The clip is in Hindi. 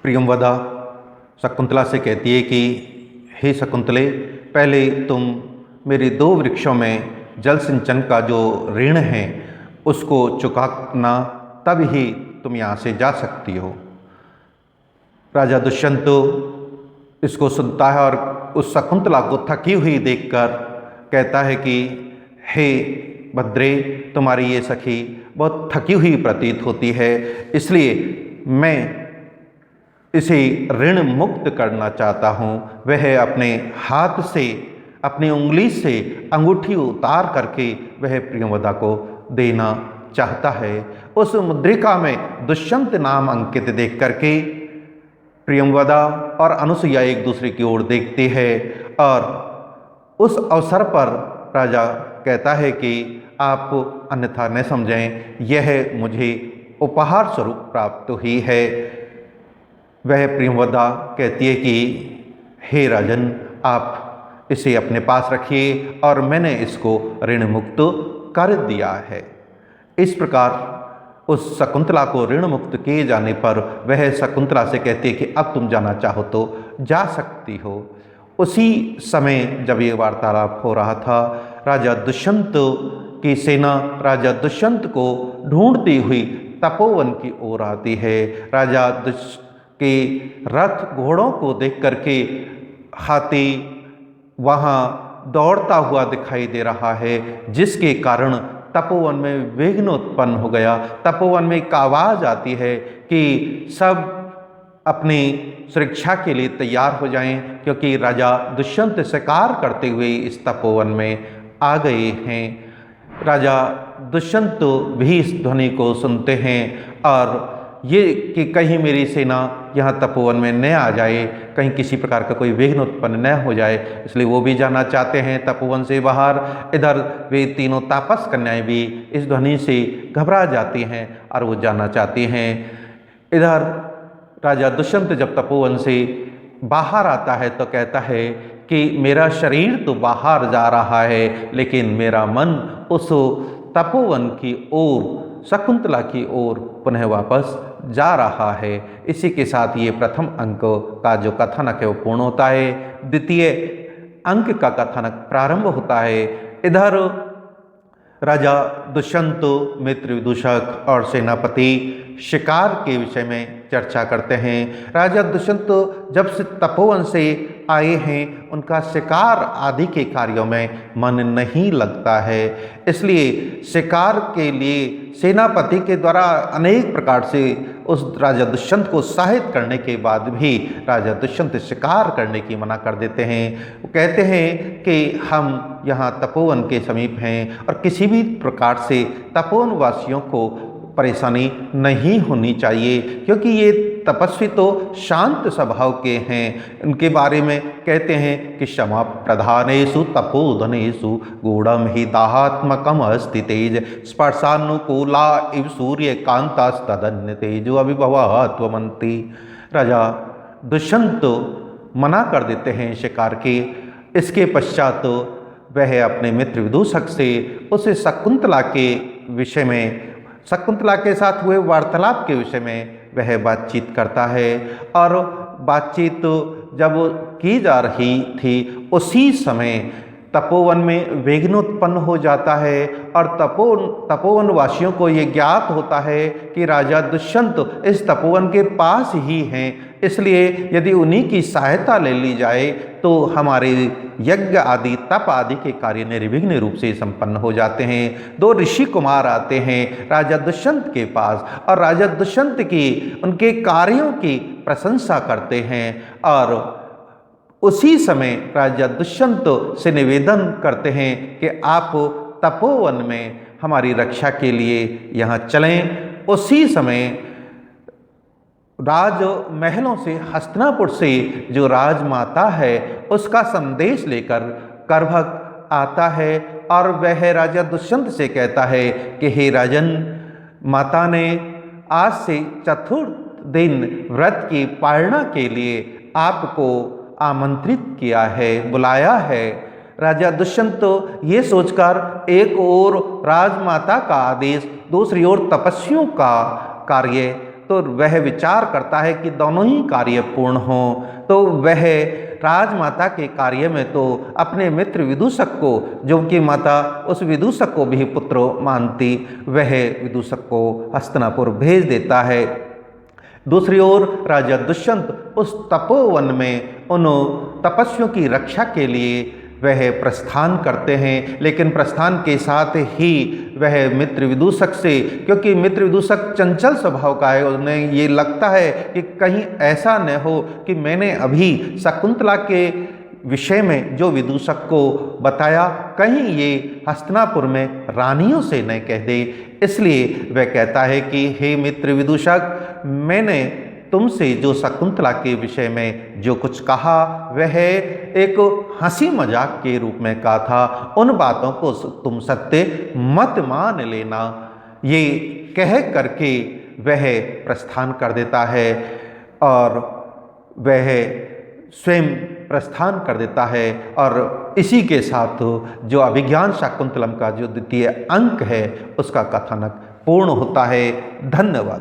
प्रियंवदा शकुंतला से कहती है कि हे शकुंतले, पहले तुम मेरे 2 वृक्षों में जल सिंचन का जो ऋण है उसको चुकाना, तब ही तुम यहाँ से जा सकती हो। राजा दुष्यंत इसको सुनता है और उस शकुंतला को थकी हुई देखकर कहता है कि हे भद्रे, तुम्हारी ये सखी बहुत थकी हुई प्रतीत होती है, इसलिए मैं इसे ऋण मुक्त करना चाहता हूँ। वह अपने हाथ से, अपनी उंगली से अंगूठी उतार करके वह प्रियंवदा को देना चाहता है। उस मुद्रिका में दुष्यंत नाम अंकित देख करके प्रियंवदा और अनुसुईया एक दूसरे की ओर देखते हैं और उस अवसर पर राजा कहता है कि आप अन्यथा न समझें, यह मुझे उपहार स्वरूप प्राप्त हुई है। वह प्रियंवदा कहती है कि हे राजन, आप इसे अपने पास रखिए और मैंने इसको ऋण मुक्त कर दिया है। इस प्रकार उस शकुंतला को ऋण मुक्त किए जाने पर वह शकुंतला से कहती है कि अब तुम जाना चाहो तो जा सकती हो। उसी समय जब ये वार्तालाप हो रहा था, राजा दुष्यंत की सेना राजा दुष्यंत को ढूंढती हुई तपोवन की ओर आती है। राजा के रथ घोड़ों को देख करके हाथी वहाँ दौड़ता हुआ दिखाई दे रहा है, जिसके कारण तपोवन में विघ्न उत्पन्न हो गया। तपोवन में एक आवाज़ आती है कि सब अपनी सुरक्षा के लिए तैयार हो जाएं, क्योंकि राजा दुष्यंत शिकार करते हुए इस तपोवन में आ गए हैं। राजा दुष्यंत भी इस ध्वनि को सुनते हैं और ये कि कहीं मेरी सेना यहाँ तपोवन में न आ जाए, कहीं किसी प्रकार का कोई विघ्न उत्पन्न न हो जाए, इसलिए वो भी जाना चाहते हैं तपोवन से बाहर। इधर वे तीनों तापस कन्याएं भी इस ध्वनि से घबरा जाती हैं और वो जाना चाहती हैं। इधर राजा दुष्यंत जब तपोवन से बाहर आता है तो कहता है कि मेरा शरीर तो बाहर जा रहा है, लेकिन मेरा मन उस तपोवन की ओर, शकुंतला की ओर पुनः वापस जा रहा है। इसी के साथ ये प्रथम अंक का जो कथनक है वो पूर्ण होता है। द्वितीय अंक का कथनक प्रारंभ होता है। इधर राजा दुष्यंत, मित्र विदूषक और सेनापति शिकार के विषय में चर्चा करते हैं। राजा दुष्यंत जब से तपोवन से आए हैं, उनका शिकार आदि के कार्यों में मन नहीं लगता है, इसलिए शिकार के लिए सेनापति के द्वारा अनेक प्रकार से उस राजा दुष्यंत को सहायता करने के बाद भी राजा दुष्यंत शिकार करने की मना कर देते हैं। वो कहते हैं कि हम यहाँ तपोवन के समीप हैं और किसी भी प्रकार से तपोवन वासियों को परेशानी नहीं होनी चाहिए, क्योंकि ये तपस्वी तो शांत स्वभाव के हैं। उनके बारे में कहते हैं कि क्षमा प्रधानेषु तपोधनेषु गूढ़म हि दाहात्मकम अस्ति तेज स्पर्शानुकूला इव सूर्य कांतास्तदन्य तेजो अभिभवात्वमन्ति। राजा दुष्यंत मना कर देते हैं शिकार के। इसके पश्चात वह अपने मित्र विदूषक से उस शकुंतला के विषय में, शकुंतला के साथ हुए वार्तालाप के विषय में वह बातचीत करता है। और बातचीत जब की जा रही थी, उसी समय तपोवन में विघ्न उत्पन्न हो जाता है और तपोवन वासियों को ये ज्ञात होता है कि राजा दुष्यंत इस तपोवन के पास ही हैं, इसलिए यदि उन्हीं की सहायता ले ली जाए तो हमारे यज्ञ आदि तप आदि के कार्य निर्विघ्न रूप से संपन्न हो जाते हैं। 2 ऋषि कुमार आते हैं राजा दुष्यंत के पास और राजा दुष्यंत की उनके कार्यों की प्रशंसा करते हैं और उसी समय राजा दुष्यंत से निवेदन करते हैं कि आप तपोवन में हमारी रक्षा के लिए यहाँ चलें। उसी समय राजमहलों से, हस्तिनापुर से जो राजमाता है उसका संदेश लेकर करभग आता है और वह राजा दुष्यंत से कहता है कि हे राजन, माता ने आज से चतुर्थ दिन व्रत की पालना के लिए आपको आमंत्रित किया है, बुलाया है। राजा दुष्यंत ये सोचकर एक ओर राजमाता का आदेश, दूसरी ओर तपस्वियों का कार्य तो वह विचार करता है कि दोनों ही कार्य पूर्ण हों। तो वह राजमाता के कार्य में तो अपने मित्र विदूषक को, जो कि माता उस विदूषक को भी पुत्र मानती, वह विदूषक को हस्तिनापुर भेज देता है। दूसरी ओर राजा दुष्यंत उस तपोवन में उन तपस्वियों की रक्षा के लिए वह प्रस्थान करते हैं, लेकिन प्रस्थान के साथ ही वह मित्र विदूषक से, क्योंकि मित्र विदूषक चंचल स्वभाव का है, उन्हें ये लगता है कि कहीं ऐसा न हो कि मैंने अभी शकुंतला के विषय में जो विदूषक को बताया, कहीं ये हस्तिनापुर में रानियों से न कह दे। इसलिए वह कहता है कि हे मित्र विदूषक, मैंने तुमसे जो शकुंतला के विषय में जो कुछ कहा वह एक हंसी मजाक के रूप में कहा था, उन बातों को तुम सत्य मत मान लेना। ये कह करके वह प्रस्थान कर देता है और वह स्वयं प्रस्थान कर देता है। और इसी के साथ जो अभिज्ञान शाकुंतलम का जो द्वितीय अंक है उसका कथानक पूर्ण होता है। धन्यवाद।